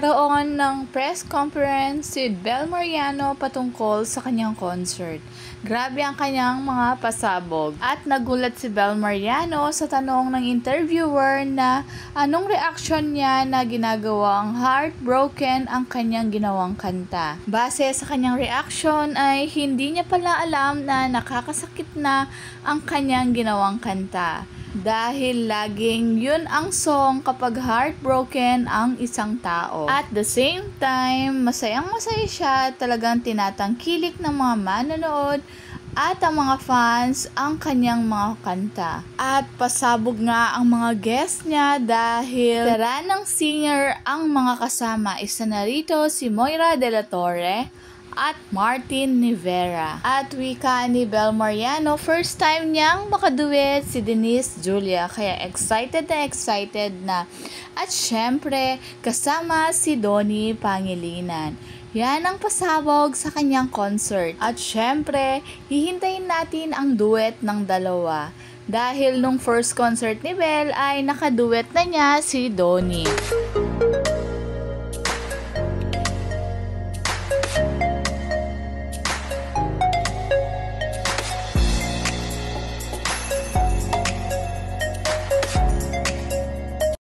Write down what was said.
Nagkaroon ng press conference si Bel Mariano patungkol sa kanyang concert. Grabe ang kanyang mga pasabog. At nagulat si Bel Mariano sa tanong ng interviewer na anong reaction niya na ginagawang heartbroken ang kanyang ginawang kanta. Base sa kanyang reaction ay hindi niya pala alam na nakakasakit na ang kanyang ginawang kanta. Dahil laging yun ang song kapag heartbroken ang isang tao. At the same time, masayang-masaya siya, talagang tinatangkilik ng mga manonood at ang mga fans ang kanyang mga kanta. At pasabog nga ang mga guests niya dahil taranang singer ang mga kasama. Isa na rito si Moira De La Torre at Martin Rivera. At wika ni Bel Mariano, first time niyang makaduet si Denise Julia, kaya excited na. At syempre, kasama si Donnie Pangilinan. Yan ang pasabog sa kanyang concert. At syempre, hihintayin natin ang duet ng dalawa. Dahil nung first concert ni Bel ay nakaduet na niya si Donnie.